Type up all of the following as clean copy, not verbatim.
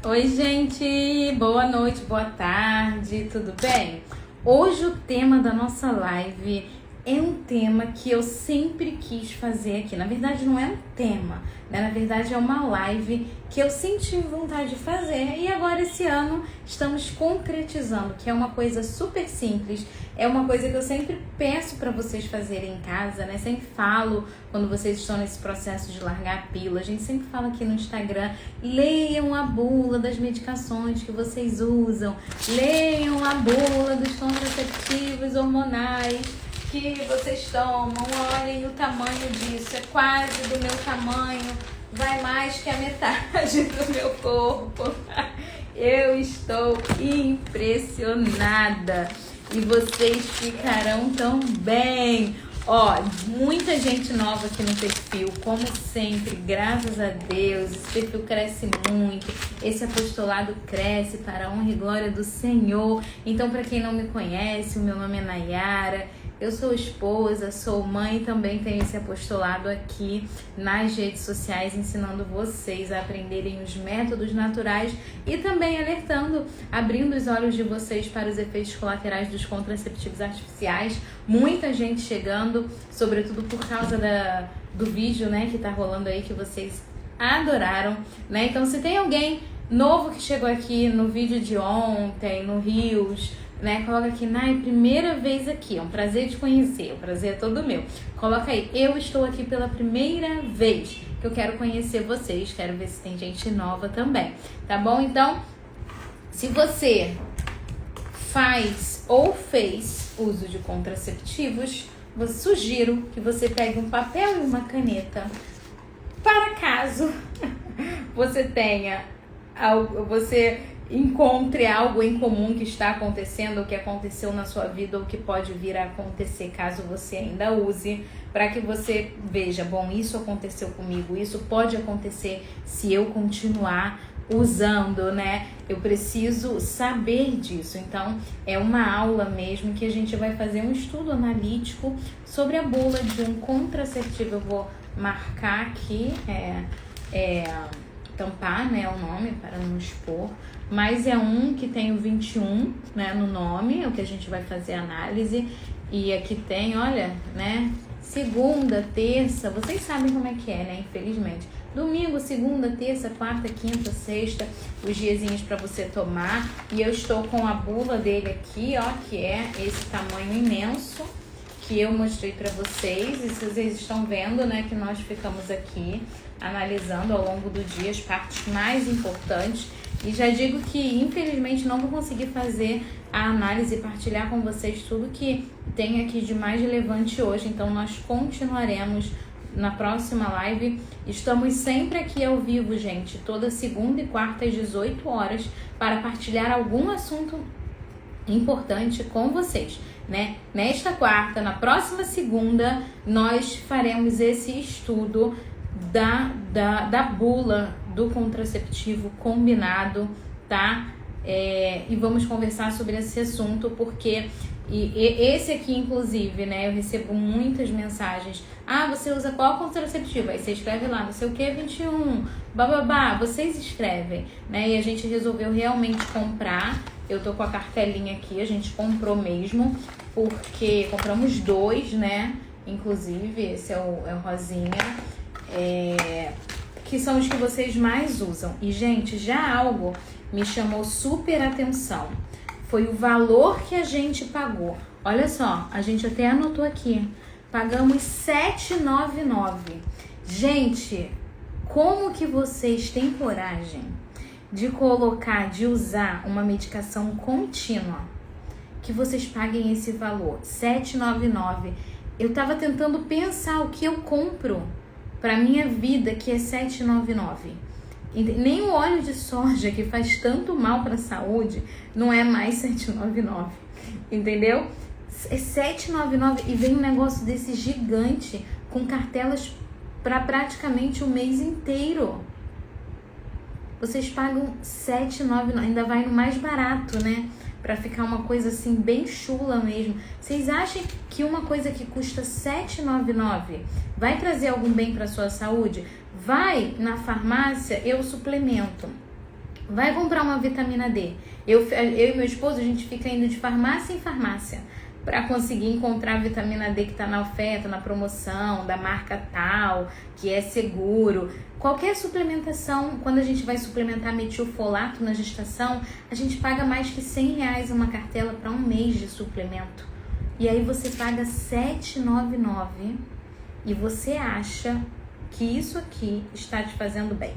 Oi, gente! Boa noite, boa tarde, tudo bem? Hoje o tema da nossa live é um tema que eu sempre quis fazer aqui. Na verdade, não é um tema, né? Na verdade, é uma live que eu senti vontade de fazer e agora esse ano estamos concretizando, que é uma coisa super simples, é uma coisa que eu sempre peço para vocês fazerem em casa, né? Sempre falo quando vocês estão nesse processo de largar a pílula, a gente sempre fala aqui no Instagram, leiam a bula das medicações que vocês usam, leiam a bula dos contraceptivos hormonais que vocês tomam, olhem o tamanho disso, é quase do meu tamanho, vai mais que a metade do meu corpo. Eu estou impressionada e vocês ficarão também. Ó, muita gente nova aqui no perfil, como sempre, graças a Deus, esse perfil cresce muito, esse apostolado cresce para a honra e glória do Senhor. Então, para quem não me conhece, o meu nome é Nayara, eu sou esposa, sou mãe e também tenho esse apostolado aqui nas redes sociais, ensinando vocês a aprenderem os métodos naturais e também alertando, abrindo os olhos de vocês para os efeitos colaterais dos contraceptivos artificiais. Muita gente chegando, sobretudo por causa do vídeo, né, que tá rolando aí, que vocês adoraram, né? Então, se tem alguém novo que chegou aqui no vídeo de ontem, no Rios, né, coloca aqui, Nai, primeira vez aqui, é um prazer te conhecer, o prazer é todo meu. Coloca aí, eu estou aqui pela primeira vez, que eu quero conhecer vocês, quero ver se tem gente nova também, tá bom? Então, se você faz ou fez uso de contraceptivos, eu sugiro que você pegue um papel e uma caneta, para caso você tenha você encontre algo em comum que está acontecendo, ou que aconteceu na sua vida, ou que pode vir a acontecer caso você ainda use, para que você veja, bom, isso aconteceu comigo, isso pode acontecer se eu continuar usando, né? Eu preciso saber disso. Então, é uma aula mesmo que a gente vai fazer um estudo analítico sobre a bula de um contraceptivo. Eu vou marcar aqui, tampar, né, o nome para não expor, mas é um que tem o 21, né, no nome, é o que a gente vai fazer a análise, e aqui tem, olha, né, segunda, terça, vocês sabem como é que é, né, infelizmente, domingo, segunda, terça, quarta, quinta, sexta, os diazinhos para você tomar, e eu estou com a bula dele aqui, ó, que é esse tamanho imenso, que eu mostrei para vocês, e vocês estão vendo, né, que nós ficamos aqui analisando ao longo do dia as partes mais importantes, e já digo que infelizmente não vou conseguir fazer a análise e partilhar com vocês tudo que tem aqui de mais relevante hoje, então nós continuaremos na próxima live. Estamos sempre aqui ao vivo, gente, toda segunda e quarta às 18 horas para partilhar algum assunto importante com vocês, né? Nesta quarta, na próxima segunda, nós faremos esse estudo da bula do contraceptivo combinado, tá? E vamos conversar sobre esse assunto, porque esse aqui, inclusive, né, eu recebo muitas mensagens. Ah, você usa qual contraceptivo? Aí você escreve lá, não sei o que, 21, bababá, vocês escrevem, né? E a gente resolveu realmente comprar. Eu tô com a cartelinha aqui, a gente comprou mesmo, porque compramos dois, né? Inclusive, esse é o rosinha, que são os que vocês mais usam. E, gente, já algo me chamou super atenção. Foi o valor que a gente pagou. Olha só, a gente até anotou aqui. Pagamos R$7,99. Gente, como que vocês têm coragem de colocar, de usar uma medicação contínua, que vocês paguem esse valor, R$7,99? Eu tava tentando pensar o que eu compro para minha vida, que é R$7,99. Nem o óleo de soja, que faz tanto mal para a saúde, não é mais R$7,99, entendeu? É R$7,99 e vem um negócio desse gigante, com cartelas para praticamente o mês inteiro. Vocês pagam R$7,99, ainda vai no mais barato, né? Pra ficar uma coisa assim, bem chula mesmo. Vocês acham que uma coisa que custa R$7,99 vai trazer algum bem pra sua saúde? Vai na farmácia, eu suplemento Vai comprar uma vitamina D. Eu e meu esposo, a gente fica indo de farmácia em farmácia para conseguir encontrar a vitamina D que está na oferta, na promoção, da marca tal, que é seguro. Qualquer suplementação, quando a gente vai suplementar metilfolato na gestação, a gente paga mais que R$100 uma cartela para um mês de suplemento. E aí você paga R$ 7,99 e você acha que isso aqui está te fazendo bem.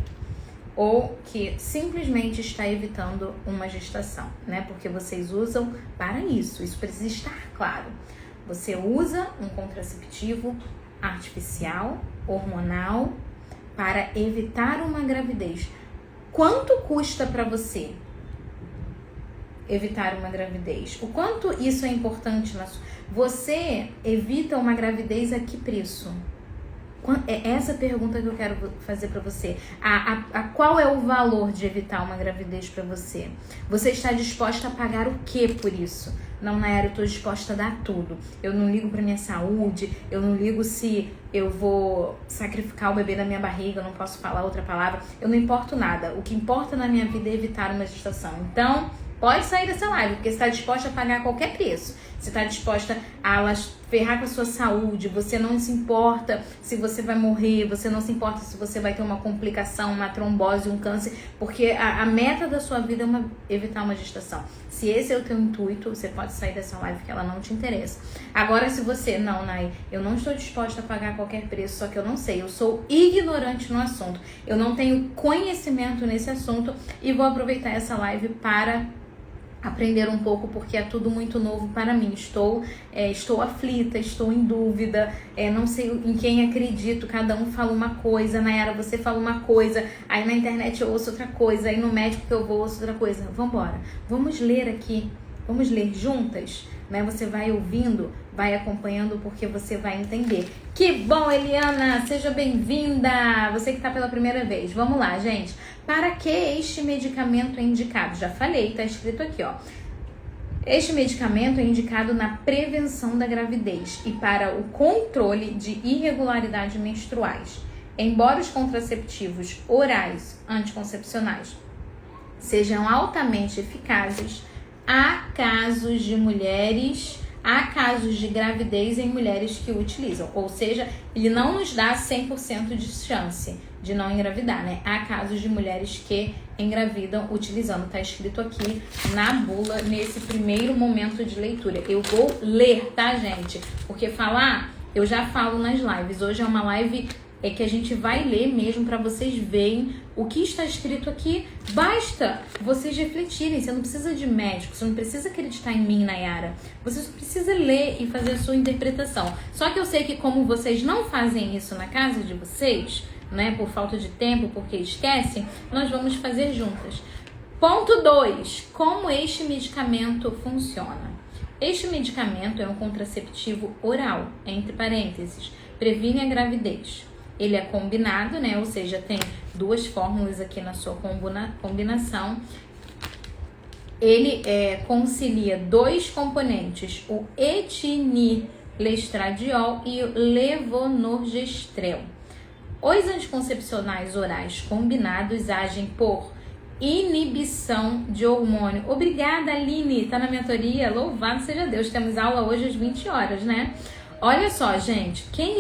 Ou que simplesmente está evitando uma gestação, né? Porque vocês usam para isso precisa estar claro. Você usa um contraceptivo artificial, hormonal, para evitar uma gravidez. Quanto custa para você evitar uma gravidez? O quanto isso é importante na sua... Você evita uma gravidez a que preço? É essa pergunta que eu quero fazer para você. Qual é o valor de evitar uma gravidez para você? Você está disposta a pagar o que por isso? Não, Nayara, eu estou disposta a dar tudo. Eu não ligo para minha saúde, eu não ligo se eu vou sacrificar o bebê na minha barriga, eu não posso falar outra palavra. Eu não importo nada. O que importa na minha vida é evitar uma gestação. Então, pode sair dessa live, porque você está disposta a pagar qualquer preço. Você está disposta a ferrar com a sua saúde, você não se importa se você vai morrer, você não se importa se você vai ter uma complicação, uma trombose, um câncer, porque a meta da sua vida é evitar uma gestação. Se esse é o teu intuito, você pode sair dessa live que ela não te interessa. Agora, se você, não, Nay, eu não estou disposta a pagar qualquer preço, só que eu não sei, eu sou ignorante no assunto, eu não tenho conhecimento nesse assunto e vou aproveitar essa live para aprender um pouco, porque é tudo muito novo para mim. Estou aflita, estou em dúvida, não sei em quem acredito, cada um fala uma coisa. Nayara, você fala uma coisa, aí na internet eu ouço outra coisa, aí no médico que eu vou ouço outra coisa. Vambora, vamos ler aqui, vamos ler juntas, né? Você vai ouvindo, vai acompanhando, porque você vai entender. Que bom, Eliana, seja bem-vinda, você que está pela primeira vez. Vamos lá, gente. Para que este medicamento é indicado? Já falei, tá escrito aqui, ó. Este medicamento é indicado na prevenção da gravidez e para o controle de irregularidades menstruais. Embora os contraceptivos orais anticoncepcionais sejam altamente eficazes, há casos de gravidez em mulheres que o utilizam. Ou seja, ele não nos dá 100% de chance de não engravidar, né? Há casos de mulheres que engravidam utilizando. Tá escrito aqui na bula, nesse primeiro momento de leitura. Eu vou ler, tá, gente? Porque falar, eu já falo nas lives. Hoje é uma live que a gente vai ler mesmo para vocês verem o que está escrito aqui. Basta vocês refletirem. Você não precisa de médico, você não precisa acreditar em mim, Nayara. Você só precisa ler e fazer a sua interpretação. Só que eu sei que como vocês não fazem isso na casa de vocês, né, por falta de tempo, porque esquecem, nós vamos fazer juntas. Ponto 2. Como este medicamento funciona? Este medicamento é um contraceptivo oral, entre parênteses, previne a gravidez. Ele é combinado, né, ou seja, tem duas fórmulas aqui na sua combinação. Ele concilia dois componentes, o etinilestradiol e o levonorgestrel. Os anticoncepcionais orais combinados agem por inibição de hormônio. Obrigada, Aline, tá na mentoria, louvado seja Deus. Temos aula hoje às 20 horas, né? Olha só, gente, quem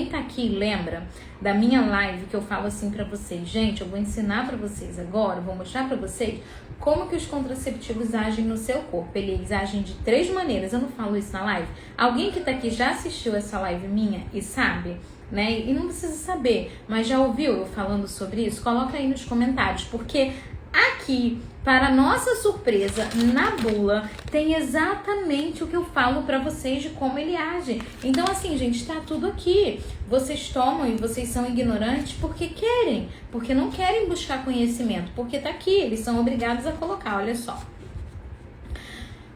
tá aqui lembra da minha live que eu falo assim pra vocês. Gente, eu vou ensinar pra vocês agora, vou mostrar pra vocês como que os contraceptivos agem no seu corpo. Eles agem de 3 maneiras, eu não falo isso na live. Alguém que tá aqui já assistiu essa live minha e sabe, né? E não precisa saber, mas já ouviu eu falando sobre isso? Coloca aí nos comentários, porque aqui, para nossa surpresa, na bula, tem exatamente o que eu falo pra vocês de como ele age. Então, assim, gente, tá tudo aqui. Vocês tomam e vocês são ignorantes porque querem, porque não querem buscar conhecimento, porque tá aqui, eles são obrigados a colocar, olha só.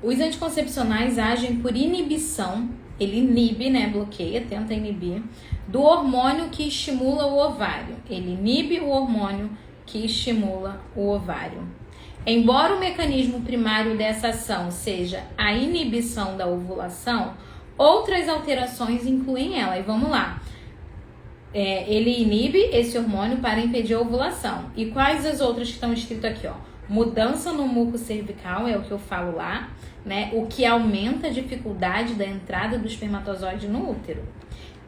Os anticoncepcionais agem por inibição, ele inibe, né, bloqueia, tenta inibir, do hormônio que estimula o ovário. Ele inibe o hormônio que estimula o ovário. Embora o mecanismo primário dessa ação seja a inibição da ovulação, outras alterações incluem ela. E vamos lá. ele inibe esse hormônio para impedir a ovulação. E quais as outras que estão escritas aqui, ó? Mudança no muco cervical, é o que eu falo lá, né? O que aumenta a dificuldade da entrada do espermatozoide no útero.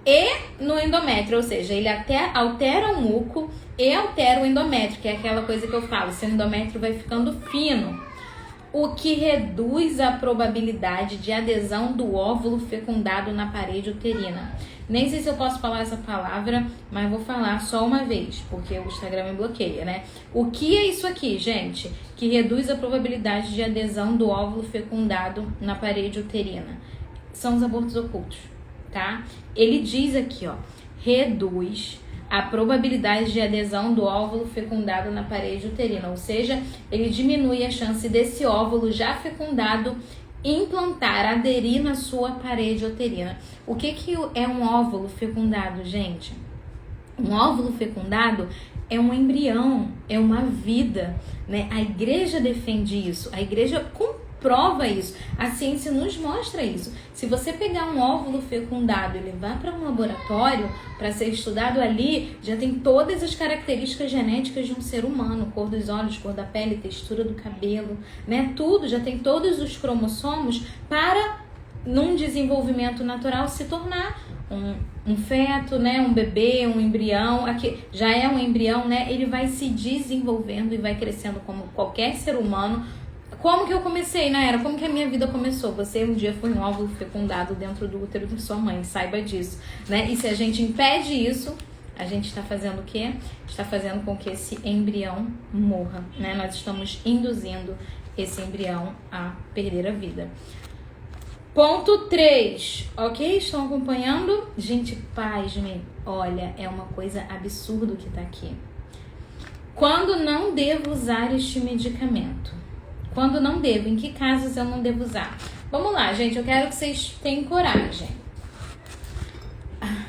E no endométrio, ou seja, ele até altera o muco e altera o endométrio, que é aquela coisa que eu falo, seu endométrio vai ficando fino, o que reduz a probabilidade de adesão do óvulo fecundado na parede uterina. Nem sei se eu posso falar essa palavra, mas vou falar só uma vez, porque o Instagram me bloqueia, né? O que é isso aqui, gente? Que reduz a probabilidade de adesão do óvulo fecundado na parede uterina. São os abortos ocultos, tá? Ele diz aqui, ó, reduz a probabilidade de adesão do óvulo fecundado na parede uterina, ou seja, ele diminui a chance desse óvulo já fecundado implantar, aderir na sua parede uterina. O que é um óvulo fecundado, gente? Um óvulo fecundado é um embrião, é uma vida, né? A igreja defende isso, a igreja comprova isso, a ciência nos mostra isso. Se você pegar um óvulo fecundado e levar para um laboratório para ser estudado ali, já tem todas as características genéticas de um ser humano, cor dos olhos, cor da pele, textura do cabelo, né? Tudo, já tem todos os cromossomos para, num desenvolvimento natural, se tornar um feto, né? Um bebê, um embrião. Aqui já é um embrião, né? Ele vai se desenvolvendo e vai crescendo como qualquer ser humano. Como que eu comecei, Nayara? Como que a minha vida começou? Você um dia foi um óvulo fecundado dentro do útero da sua mãe, saiba disso, né? E se a gente impede isso, a gente está fazendo o quê? Está fazendo com que esse embrião morra, né? Nós estamos induzindo esse embrião a perder a vida. Ponto 3, ok? Estão acompanhando? Gente, pasmem, olha, é uma coisa absurda que tá aqui. Quando não devo usar este medicamento? Quando não devo? Em que casos eu não devo usar? Vamos lá, gente, eu quero que vocês tenham coragem.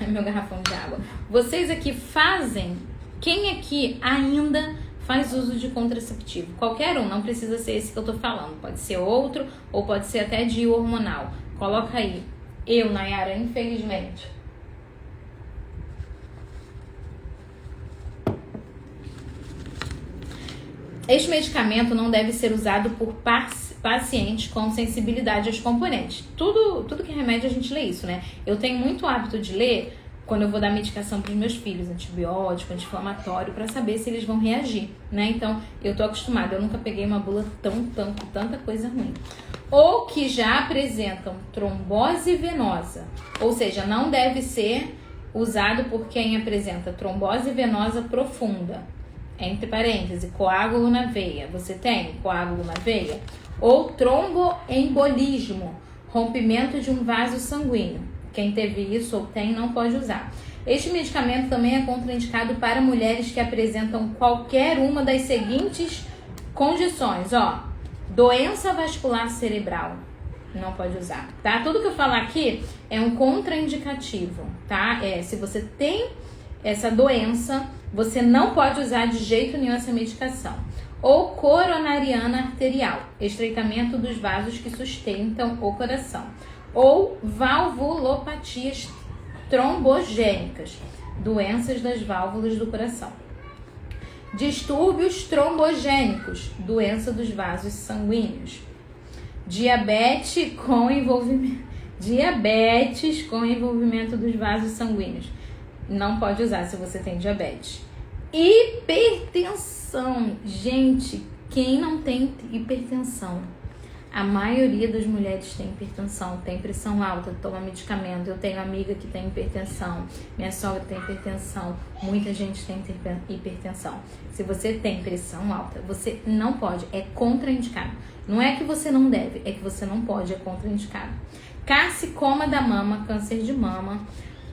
Meu garrafão de água. Vocês aqui fazem, quem aqui ainda faz uso de contraceptivo? Qualquer um, não precisa ser esse que eu tô falando. Pode ser outro, ou pode ser até DIU hormonal. Coloca aí. Eu, Nayara, infelizmente. Este medicamento não deve ser usado por pacientes com sensibilidade aos componentes. Tudo que é remédio a gente lê isso, né? Eu tenho muito hábito de ler quando eu vou dar medicação para os meus filhos, antibiótico, anti-inflamatório, para saber se eles vão reagir, né? Então, eu tô acostumada, eu nunca peguei uma bula tanta coisa ruim. Ou que já apresentam trombose venosa, ou seja, não deve ser usado por quem apresenta trombose venosa profunda. Entre parênteses, coágulo na veia. Você tem coágulo na veia? Ou tromboembolismo, rompimento de um vaso sanguíneo. Quem teve isso ou tem não pode usar. Este medicamento também é contraindicado para mulheres que apresentam qualquer uma das seguintes condições, ó. Doença vascular cerebral, não pode usar, tá? Tudo que eu falar aqui é um contraindicativo, tá? Se você tem essa doença, você não pode usar de jeito nenhum essa medicação. Ou coronariana arterial, estreitamento dos vasos que sustentam o coração. Ou valvulopatias trombogênicas, doenças das válvulas do coração. Distúrbios trombogênicos, doença dos vasos sanguíneos. Diabetes com envolvimento dos vasos sanguíneos. Não pode usar se você tem diabetes. Hipertensão. Gente, quem não tem hipertensão? A maioria das mulheres tem hipertensão, tem pressão alta, toma medicamento. Eu tenho amiga que tem hipertensão, minha sogra tem hipertensão, muita gente tem hipertensão. Se você tem pressão alta, você não pode, é contraindicado. Não é que você não deve, é que você não pode, é contraindicado. Carcinoma da mama, câncer de mama,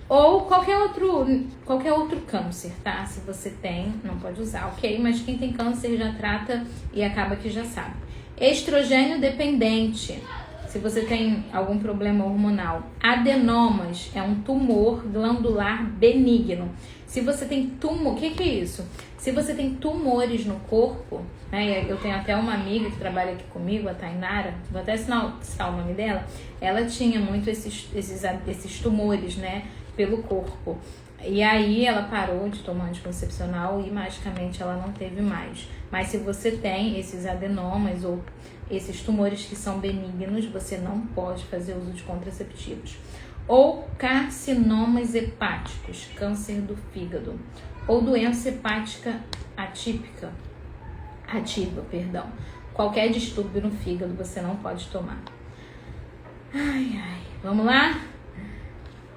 ou qualquer outro câncer, tá? Se você tem, não pode usar, ok? Mas quem tem câncer já trata e acaba que já sabe. Estrogênio dependente, se você tem algum problema hormonal. Adenomas, é um tumor glandular benigno. Se você tem tumor, o que é isso? Se você tem tumores no corpo, né? Eu tenho até uma amiga que trabalha aqui comigo, a Tainara, vou até citar o nome dela. Ela tinha muito esses tumores, né? Pelo corpo. E aí ela parou de tomar anticoncepcional e magicamente ela não teve mais. Mas se você tem esses adenomas ou esses tumores que são benignos, você não pode fazer uso de contraceptivos. Ou carcinomas hepáticos, câncer do fígado, ou doença hepática ativa. Qualquer distúrbio no fígado você não pode tomar. Vamos lá?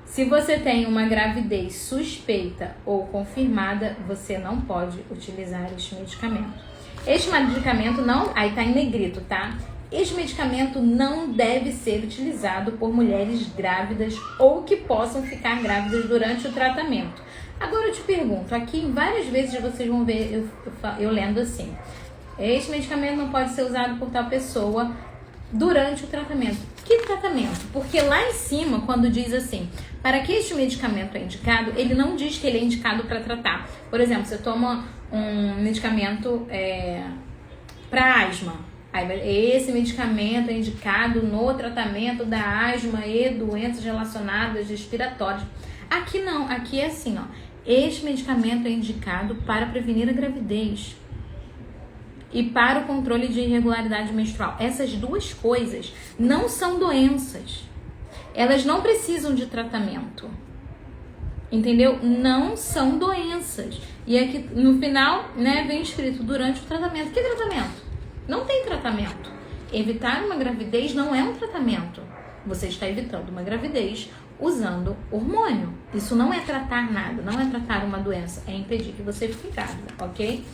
Se você tem uma gravidez suspeita ou confirmada, você não pode utilizar este medicamento. Este medicamento não... Aí tá em negrito, tá? Este medicamento não deve ser utilizado por mulheres grávidas ou que possam ficar grávidas durante o tratamento. Agora eu te pergunto, aqui várias vezes vocês vão ver eu lendo assim: este medicamento não pode ser usado por tal pessoa durante o tratamento. Que tratamento? Porque lá em cima, quando diz assim, para que este medicamento é indicado, ele não diz que ele é indicado para tratar. Por exemplo, você toma um medicamento para asma. Esse medicamento é indicado no tratamento da asma e doenças relacionadas respiratórias. Aqui não, aqui é assim, ó. Este medicamento é indicado para prevenir a gravidez e para o controle de irregularidade menstrual. Essas duas coisas não são doenças. Elas não precisam de tratamento. Entendeu? Não são doenças. E aqui no final, né, vem escrito durante o tratamento. Que tratamento? Não tem tratamento. Evitar uma gravidez não é um tratamento. Você está evitando uma gravidez usando hormônio. Isso não é tratar nada, não é tratar uma doença, é impedir que você fique grávida, ok?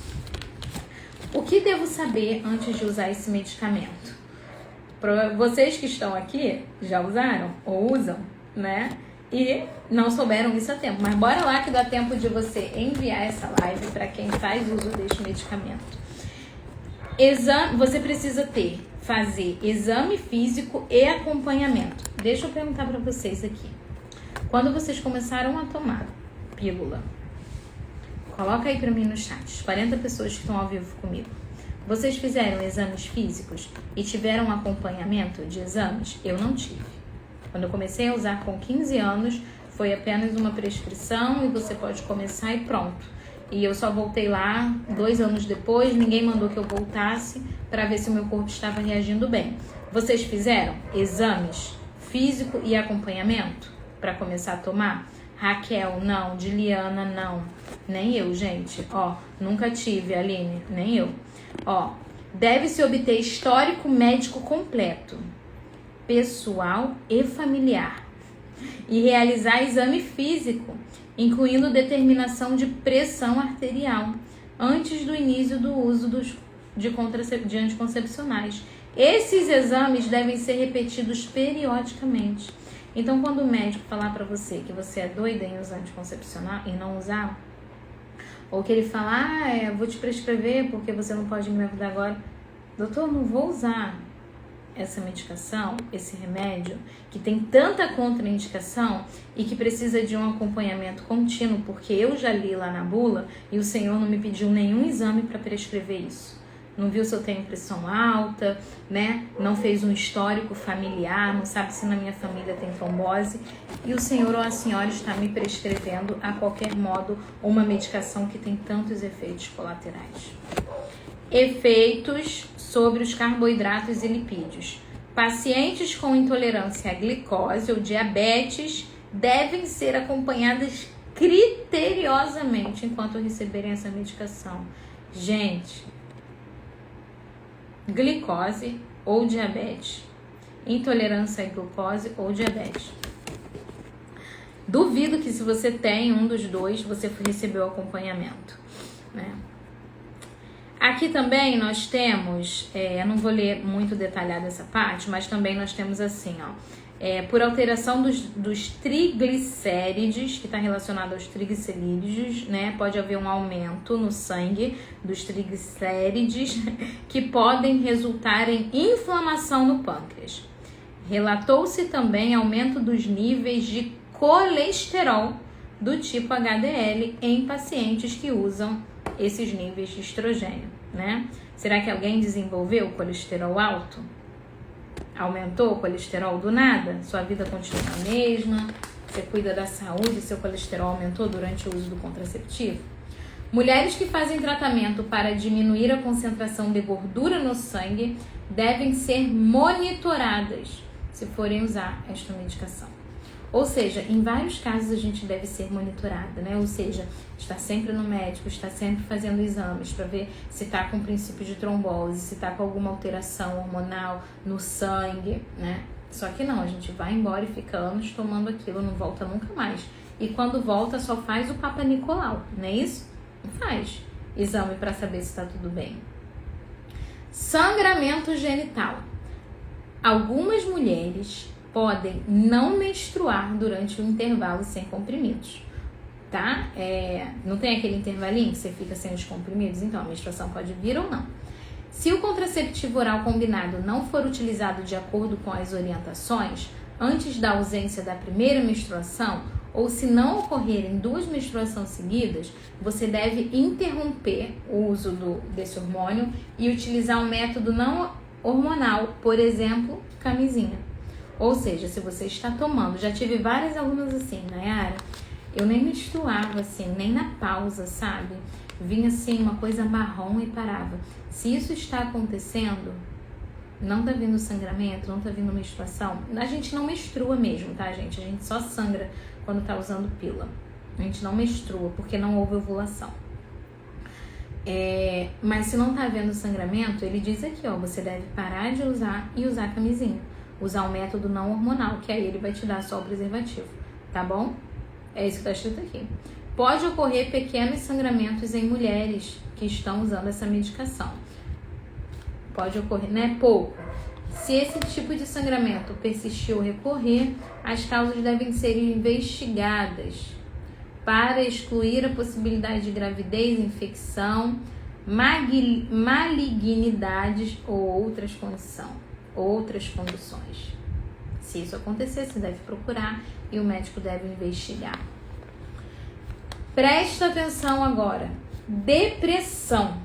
O que devo saber antes de usar esse medicamento? Vocês que estão aqui já usaram ou usam, né? E não souberam isso a tempo. Mas bora lá que dá tempo de você enviar essa live para quem faz uso deste medicamento. Você precisa fazer exame físico e acompanhamento. Deixa eu perguntar para vocês aqui. Quando vocês começaram a tomar pílula, coloca aí para mim no chat, as 40 pessoas que estão ao vivo comigo. Vocês fizeram exames físicos e tiveram acompanhamento de exames? Eu não tive. Quando eu comecei a usar com 15 anos, foi apenas uma prescrição e você pode começar e pronto. E eu só voltei lá 2 anos depois, ninguém mandou que eu voltasse para ver se o meu corpo estava reagindo bem. Vocês fizeram exames físico e acompanhamento para começar a tomar? Raquel, não. Diliana, não. Nem eu, gente. Ó, nunca tive, Aline, nem eu. Ó, deve-se obter histórico médico completo, pessoal e familiar, e realizar exame físico, incluindo determinação de pressão arterial, antes do início do uso de anticoncepcionais. Esses exames devem ser repetidos periodicamente. Então, quando o médico falar para você que você é doida em usar anticoncepcional e não usar, ou que ele falar, eu vou te prescrever porque você não pode engravidar agora. Doutor, não vou usar essa medicação, esse remédio, que tem tanta contraindicação e que precisa de um acompanhamento contínuo, porque eu já li lá na bula e o Senhor não me pediu nenhum exame para prescrever isso. Não viu se eu tenho pressão alta, né? Não fez um histórico familiar, não sabe se na minha família tem trombose. E o senhor ou a senhora está me prescrevendo, a qualquer modo, uma medicação que tem tantos efeitos colaterais. Efeitos sobre os carboidratos e lipídios. Pacientes com intolerância à glicose ou diabetes devem ser acompanhadas criteriosamente enquanto receberem essa medicação. Gente, glicose ou diabetes, intolerância à glicose ou diabetes. Duvido que se você tem um dos dois, você recebeu acompanhamento, né? Aqui também nós temos, eu não vou ler muito detalhado essa parte, mas também nós temos assim, ó, por alteração dos triglicérides, que está relacionado aos triglicerídeos, né? Pode haver um aumento no sangue dos triglicérides que podem resultar em inflamação no pâncreas. Relatou-se também aumento dos níveis de colesterol do tipo HDL em pacientes que usam esses níveis de estrogênio, né? Será que alguém desenvolveu colesterol alto? Aumentou o colesterol do nada? Sua vida continua a mesma? Você cuida da saúde, seu colesterol aumentou durante o uso do contraceptivo? Mulheres que fazem tratamento para diminuir a concentração de gordura no sangue devem ser monitoradas se forem usar esta medicação. Ou seja, em vários casos a gente deve ser monitorada, né? Ou seja, estar sempre no médico, estar sempre fazendo exames para ver se está com princípio de trombose, se está com alguma alteração hormonal no sangue, né? Só que não, a gente vai embora e fica anos tomando aquilo, não volta nunca mais. E quando volta só faz o Papa Nicolau, não é isso? Não faz exame para saber se está tudo bem. Sangramento genital. Algumas mulheres podem não menstruar durante o intervalo sem comprimidos, tá? Não tem aquele intervalinho que você fica sem os comprimidos? Então, a menstruação pode vir ou não. Se o contraceptivo oral combinado não for utilizado de acordo com as orientações, antes da ausência da primeira menstruação, ou se não ocorrerem 2 menstruações seguidas, você deve interromper o uso desse hormônio e utilizar um método não hormonal, por exemplo, camisinha. Ou seja, se você está tomando, já tive várias alunas assim, Nayara, eu nem menstruava assim, nem na pausa, sabe? Vinha assim uma coisa marrom e parava. Se isso está acontecendo, não tá vindo sangramento, não tá vindo menstruação, a gente não menstrua mesmo, tá, gente? A gente só sangra quando tá usando pílula. A gente não menstrua, porque não houve ovulação. Mas se não tá havendo sangramento, ele diz aqui, ó, você deve parar de usar e usar camisinha. Usar um método não hormonal, que aí ele vai te dar só o preservativo, tá bom? É isso que tá escrito aqui. Pode ocorrer pequenos sangramentos em mulheres que estão usando essa medicação. Pode ocorrer, né? Pouco. Se esse tipo de sangramento persistir ou recorrer, as causas devem ser investigadas para excluir a possibilidade de gravidez, infecção, malignidades ou outras condições. Se isso acontecer, você deve procurar e o médico deve investigar. Presta atenção agora. Depressão.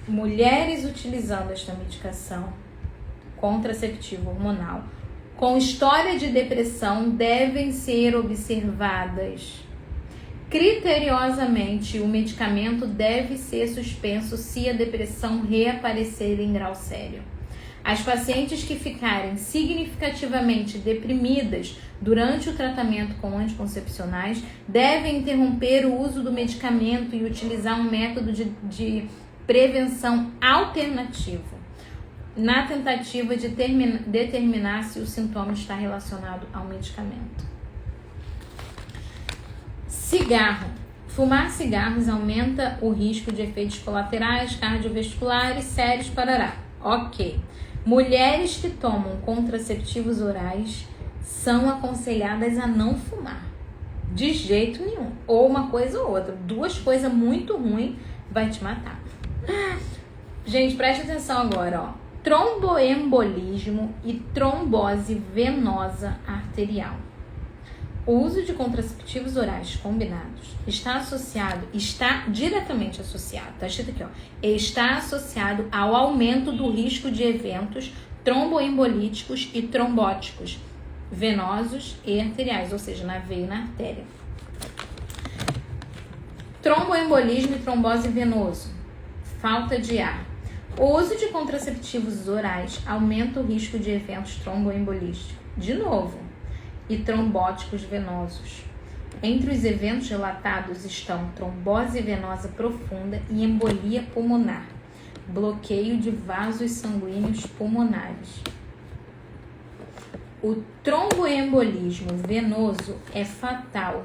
Mulheres utilizando esta medicação contraceptiva hormonal com história de depressão devem ser observadas. Criteriosamente, o medicamento deve ser suspenso se a depressão reaparecer em grau sério. As pacientes que ficarem significativamente deprimidas durante o tratamento com anticoncepcionais devem interromper o uso do medicamento e utilizar um método de prevenção alternativo, na tentativa de determinar se o sintoma está relacionado ao medicamento. Cigarro. Fumar cigarros aumenta o risco de efeitos colaterais cardiovasculares sérios, parará. Ok. Mulheres que tomam contraceptivos orais são aconselhadas a não fumar. De jeito nenhum. Ou uma coisa ou outra. 2 coisas muito ruins vai te matar. Gente, preste atenção agora, ó. Tromboembolismo e trombose venosa arterial. O uso de contraceptivos orais combinados está diretamente associado, tá escrito aqui, ó, está associado ao aumento do risco de eventos tromboembolíticos e trombóticos venosos e arteriais, ou seja, na veia e na artéria. Tromboembolismo e trombose venoso, falta de ar. O uso de contraceptivos orais aumenta o risco de eventos tromboembolísticos, de novo, e trombóticos venosos. Entre os eventos relatados estão trombose venosa profunda e embolia pulmonar, bloqueio de vasos sanguíneos pulmonares. O tromboembolismo venoso é fatal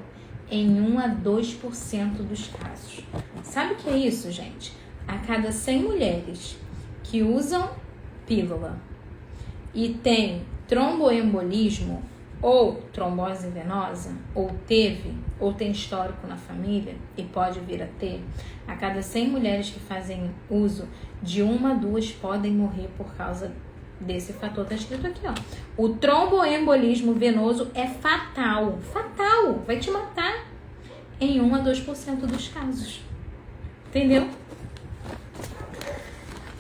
em 1 a 2% dos casos. Sabe o que é isso, gente? A cada 100 mulheres que usam pílula e tem tromboembolismo ou trombose venosa, ou tem histórico na família e pode vir a ter, a cada 100 mulheres que fazem uso, de 1 a 2 podem morrer por causa desse fator. Tá escrito aqui, ó. O tromboembolismo venoso é fatal. Fatal! Vai te matar em 1 a 2% dos casos. Entendeu?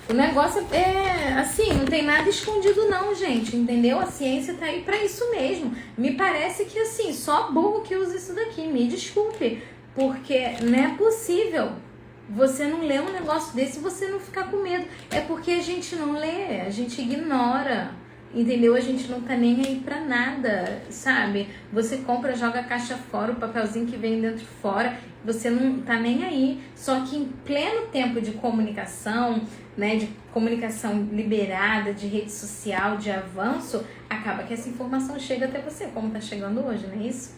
O negócio é assim, não tem nada escondido não, gente, entendeu? A ciência tá aí pra isso mesmo. Me parece que assim, só burro que usa isso daqui, me desculpe, porque não é possível você não ler um negócio desse e você não ficar com medo. É porque a gente não lê, a gente ignora, entendeu? A gente não tá nem aí pra nada, sabe? Você compra, joga a caixa fora, o papelzinho que vem dentro fora, você não tá nem aí. Só que em pleno tempo de comunicação, né, de comunicação liberada, de rede social, de avanço, acaba que essa informação chega até você, como tá chegando hoje, não é isso?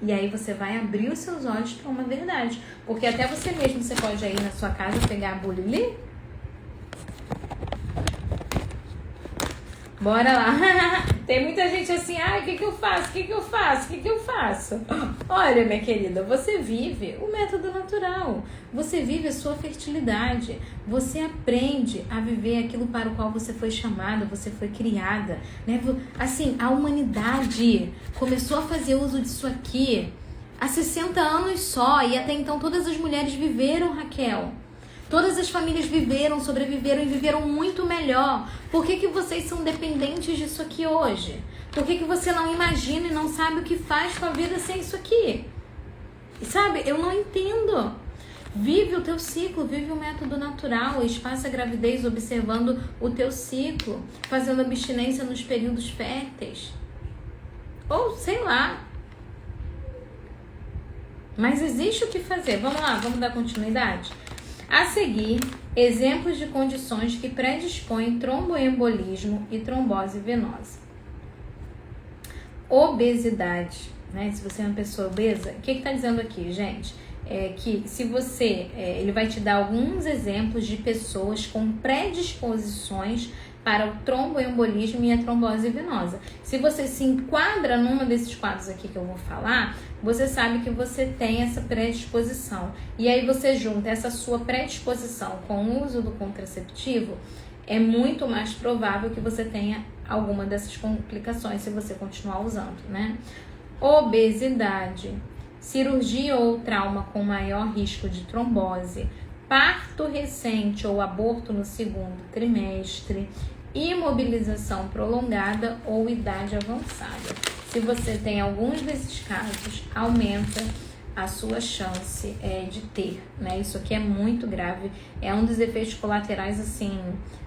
E aí você vai abrir os seus olhos para uma verdade. Porque até você mesmo, você pode ir na sua casa pegar a bula e ler. Bora lá. Tem muita gente assim, o que eu faço? O que eu faço? O que eu faço? Olha, minha querida, você vive o método natural. Você vive a sua fertilidade. Você aprende a viver aquilo para o qual você foi chamada, você foi criada, né? Assim, a humanidade começou a fazer uso disso aqui há 60 anos só. E até então todas as mulheres viveram, Raquel. Todas as famílias viveram, sobreviveram e viveram muito melhor. Por que vocês são dependentes disso aqui hoje? Por que você não imagina e não sabe o que faz com a vida sem isso aqui? Sabe, eu não entendo. Vive o teu ciclo, vive o método natural, espaça a gravidez observando o teu ciclo, fazendo abstinência nos períodos férteis. Ou sei lá. Mas existe o que fazer. Vamos lá, vamos dar continuidade? A seguir, exemplos de condições que predispõem tromboembolismo e trombose venosa. Obesidade, né? Se você é uma pessoa obesa, o que está dizendo aqui, gente? É que se você, ele vai te dar alguns exemplos de pessoas com predisposições para o tromboembolismo e a trombose venosa. Se você se enquadra numa desses quadros aqui que eu vou falar, você sabe que você tem essa predisposição. E aí você junta essa sua predisposição com o uso do contraceptivo, é muito mais provável que você tenha alguma dessas complicações se você continuar usando, né? Obesidade, cirurgia ou trauma com maior risco de trombose, parto recente ou aborto no segundo trimestre, imobilização prolongada ou idade avançada. Se você tem alguns desses casos, aumenta a sua chance de ter, né? Isso aqui é muito grave, é um dos efeitos colaterais assim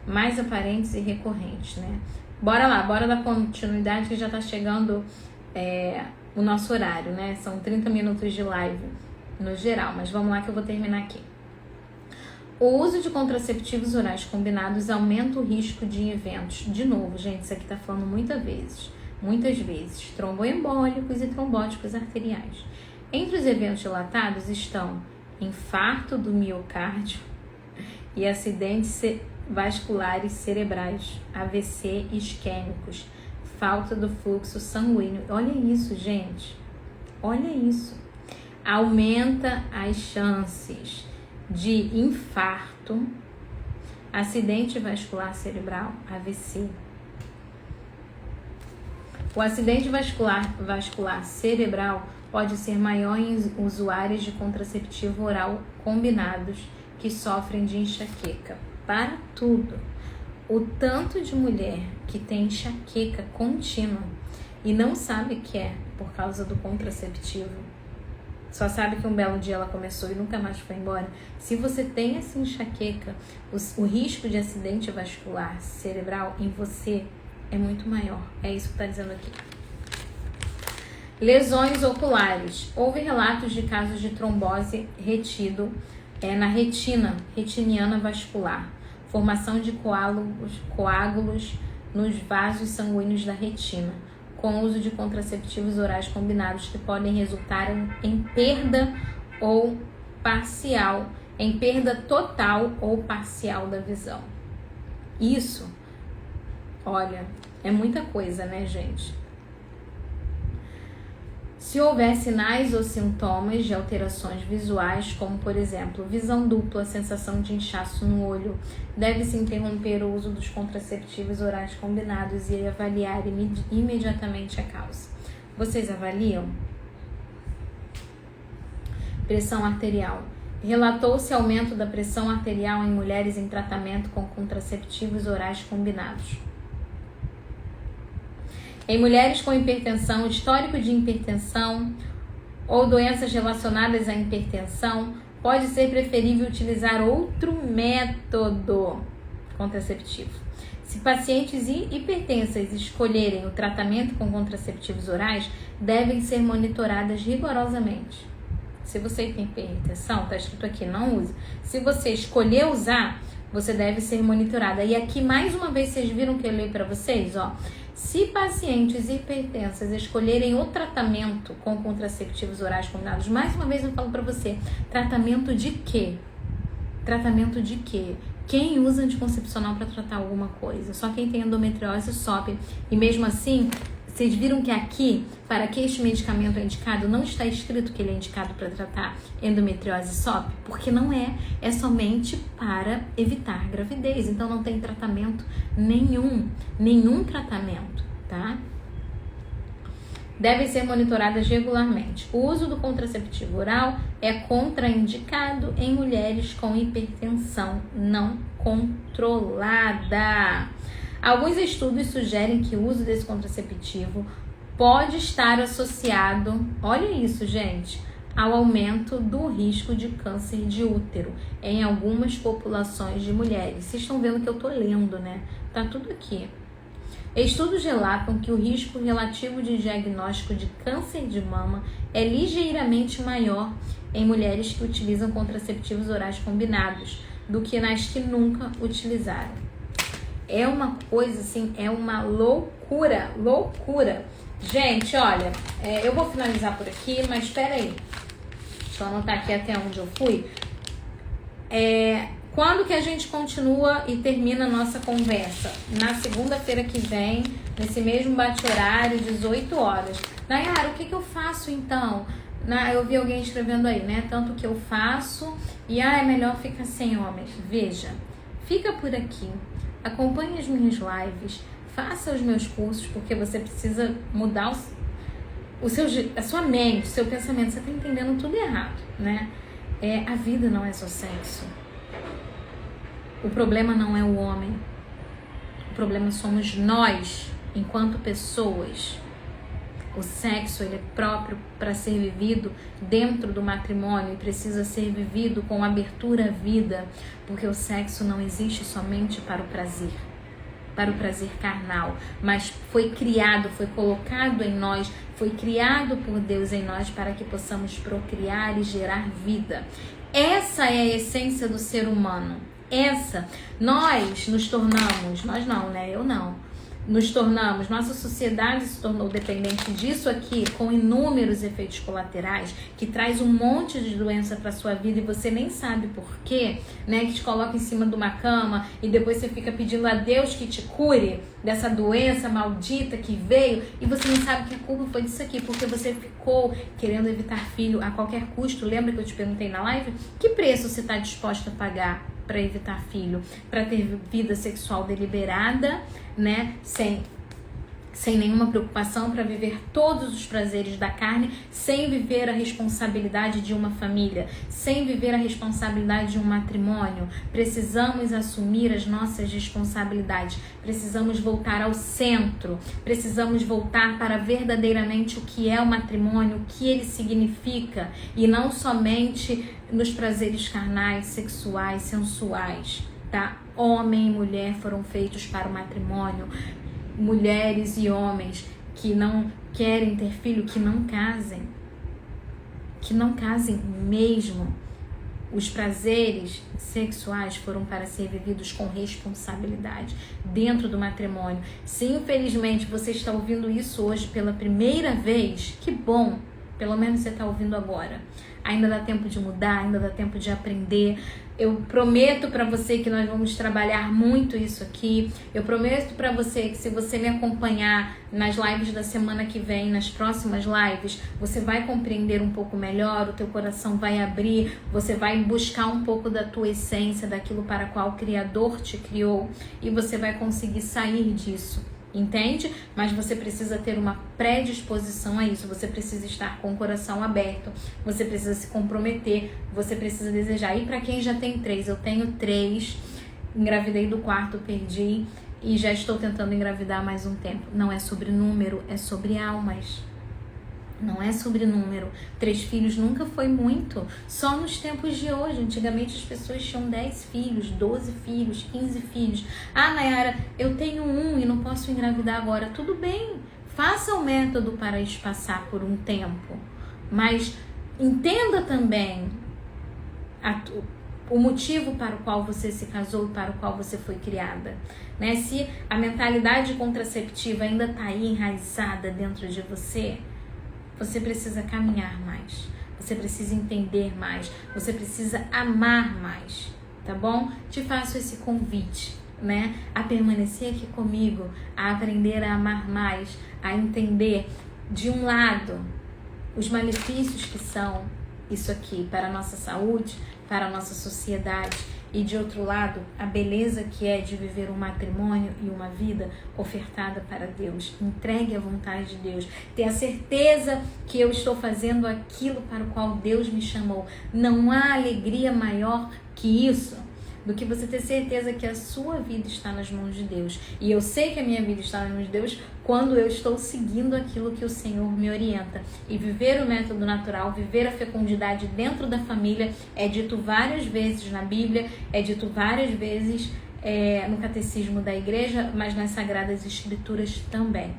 mais aparentes e recorrentes, né? Bora lá, bora dar continuidade que já tá chegando o nosso horário, né? São 30 minutos de live no geral, mas vamos lá que eu vou terminar aqui. O uso de contraceptivos orais combinados aumenta o risco de eventos. De novo, gente, isso aqui tá falando muitas vezes, tromboembólicos e trombóticos arteriais. Entre os eventos relatados estão infarto do miocárdio e acidentes vasculares cerebrais, AVC isquêmicos, falta do fluxo sanguíneo. Olha isso, gente. Olha isso. Aumenta as chances de infarto, acidente vascular cerebral, AVC. O acidente vascular cerebral pode ser maior em usuários de contraceptivo oral combinados que sofrem de enxaqueca. Para tudo. O tanto de mulher que tem enxaqueca contínua e não sabe que é por causa do contraceptivo, só sabe que um belo dia ela começou e nunca mais foi embora. Se você tem essa enxaqueca, o risco de acidente vascular cerebral em você é muito maior. É isso que está dizendo aqui. Lesões oculares. Houve relatos de casos de trombose retido na retina, retiniana vascular. Formação de coágulos nos vasos sanguíneos da retina, com o uso de contraceptivos orais combinados que podem resultar em perda ou parcial, em perda total ou parcial da visão. Isso, olha, é muita coisa, né, gente? Se houver sinais ou sintomas de alterações visuais, como por exemplo, visão dupla, sensação de inchaço no olho, deve-se interromper o uso dos contraceptivos orais combinados e avaliar imediatamente a causa. Vocês avaliam? Pressão arterial. relatou-se aumento da pressão arterial em mulheres em tratamento com contraceptivos orais combinados. Em mulheres com hipertensão, histórico de hipertensão ou doenças relacionadas à hipertensão, pode ser preferível utilizar outro método contraceptivo. Se pacientes hipertensas escolherem o tratamento com contraceptivos orais, devem ser monitoradas rigorosamente. Se você tem hipertensão, está escrito aqui, não use. Se você escolher usar, você deve ser monitorada. E aqui, mais uma vez, vocês viram que eu li para vocês, ó. Se pacientes hipertensas escolherem o tratamento com contraceptivos orais combinados, mais uma vez eu falo para você, tratamento de quê? Tratamento de quê? Quem usa anticoncepcional para tratar alguma coisa? Só quem tem endometriose sofre. E mesmo assim, vocês viram que aqui, para que este medicamento é indicado, não está escrito que ele é indicado para tratar endometriose SOP, porque não é, é somente para evitar gravidez, então não tem tratamento nenhum tratamento, tá? Devem ser monitoradas regularmente. O uso do contraceptivo oral é contraindicado em mulheres com hipertensão não controlada. Alguns estudos sugerem que o uso desse contraceptivo pode estar associado, olha isso, gente, ao aumento do risco de câncer de útero em algumas populações de mulheres. Vocês estão vendo que eu tô lendo, né? Tá tudo aqui. Estudos relatam que o risco relativo de diagnóstico de câncer de mama é ligeiramente maior em mulheres que utilizam contraceptivos orais combinados do que nas que nunca utilizaram. É uma coisa assim, é uma loucura. Gente, olha, eu vou finalizar por aqui, mas espera aí. Deixa eu anotar aqui até onde eu fui. Quando que a gente continua e termina a nossa conversa? Na segunda-feira que vem, nesse mesmo bate-horário, 18 horas. Nayara, o que eu faço então? Eu vi alguém escrevendo aí, né? Tanto que eu faço e é melhor ficar sem homens. Veja, fica por aqui. Acompanhe as minhas lives, faça os meus cursos, porque você precisa mudar a sua mente, o seu pensamento. Você está entendendo tudo errado, né? A vida não é só sexo. O problema não é o homem. O problema somos nós, enquanto pessoas. O sexo, ele é próprio para ser vivido dentro do matrimônio e precisa ser vivido com abertura à vida, porque o sexo não existe somente para o prazer carnal, mas foi criado, foi colocado em nós, foi criado por Deus em nós para que possamos procriar e gerar vida. Essa é a essência do ser humano. Nós nos tornamos, nós não, né? Eu não. Nossa sociedade se tornou dependente disso aqui, com inúmeros efeitos colaterais, que traz um monte de doença para sua vida e você nem sabe por quê, né? Que te coloca em cima de uma cama e depois você fica pedindo a Deus que te cure dessa doença maldita que veio e você não sabe que a culpa foi disso aqui, porque você ficou querendo evitar filho a qualquer custo. Lembra que eu te perguntei na live? Que preço você está disposto a pagar para evitar filho, para ter vida sexual deliberada, né, sem nenhuma preocupação, para viver todos os prazeres da carne, sem viver a responsabilidade de uma família, sem viver a responsabilidade de um matrimônio. Precisamos assumir as nossas responsabilidades, precisamos voltar ao centro, precisamos voltar para verdadeiramente o que é o matrimônio, o que ele significa, e não somente nos prazeres carnais, sexuais, sensuais, tá? Homem e mulher foram feitos para o matrimônio. Mulheres e homens que não querem ter filho, que não casem mesmo. Os prazeres sexuais foram para ser vividos com responsabilidade dentro do matrimônio. Se infelizmente você está ouvindo isso hoje pela primeira vez, que bom, pelo menos você está ouvindo agora. Ainda dá tempo de mudar, ainda dá tempo de aprender. Eu prometo para você que nós vamos trabalhar muito isso aqui. Eu prometo para você que se você me acompanhar nas lives da semana que vem, nas próximas lives, você vai compreender um pouco melhor, o teu coração vai abrir, você vai buscar um pouco da tua essência, daquilo para qual o Criador te criou, e você vai conseguir sair disso, entende? Mas você precisa ter uma predisposição a isso, você precisa estar com o coração aberto, você precisa se comprometer, você precisa desejar. E para quem já tem 3, eu tenho 3, engravidei do 4, perdi e já estou tentando engravidar há mais um tempo. Não é sobre número, é sobre almas. Não é sobre número. 3 filhos nunca foi muito. Só nos tempos de hoje. Antigamente as pessoas tinham 10 filhos, 12 filhos, 15 filhos. Ah, Nayara, eu tenho 1 e não posso engravidar agora. Tudo bem. Faça o método para espaçar por um tempo. Mas entenda também o motivo para o qual você se casou e para o qual você foi criada. Né? Se a mentalidade contraceptiva ainda está aí enraizada dentro de você, você precisa caminhar mais, você precisa entender mais, você precisa amar mais, tá bom? Te faço esse convite, né? A permanecer aqui comigo, a aprender a amar mais, a entender, de um lado, os malefícios que são isso aqui para a nossa saúde, para a nossa sociedade, e de outro lado, a beleza que é de viver um matrimônio e uma vida ofertada para Deus. Entregue à vontade de Deus. Ter a certeza que eu estou fazendo aquilo para o qual Deus me chamou. Não há alegria maior que isso, do que você ter certeza que a sua vida está nas mãos de Deus. E eu sei que a minha vida está nas mãos de Deus quando eu estou seguindo aquilo que o Senhor me orienta. E viver o método natural, viver a fecundidade dentro da família, é dito várias vezes na Bíblia, é dito várias vezes no catecismo da igreja, mas nas Sagradas Escrituras também.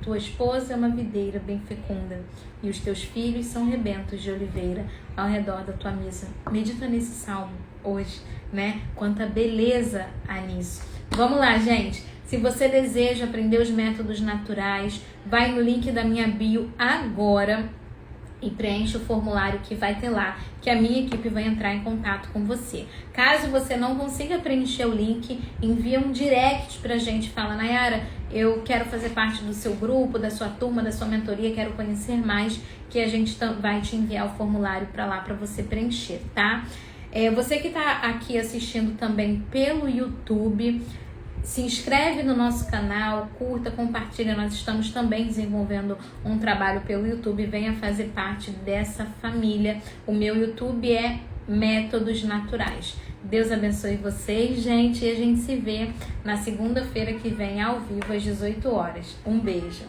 Tua esposa é uma videira bem fecunda, e os teus filhos são rebentos de oliveira ao redor da tua mesa. Medita nesse salmo hoje, né? Quanta beleza há nisso. Vamos lá, gente. Se você deseja aprender os métodos naturais, vai no link da minha bio agora e preenche o formulário que vai ter lá, que a minha equipe vai entrar em contato com você. Caso você não consiga preencher o link, envia um direct pra gente, fala: Nayara, eu quero fazer parte do seu grupo, da sua turma, da sua mentoria, quero conhecer mais, que a gente vai te enviar o formulário para lá para você preencher, tá? Você que tá aqui assistindo também pelo YouTube, se inscreve no nosso canal, curta, compartilha. Nós estamos também desenvolvendo um trabalho pelo YouTube. Venha fazer parte dessa família. O meu YouTube é Métodos Naturais. Deus abençoe vocês, gente. E a gente se vê na segunda-feira que vem ao vivo às 18 horas. Um beijo.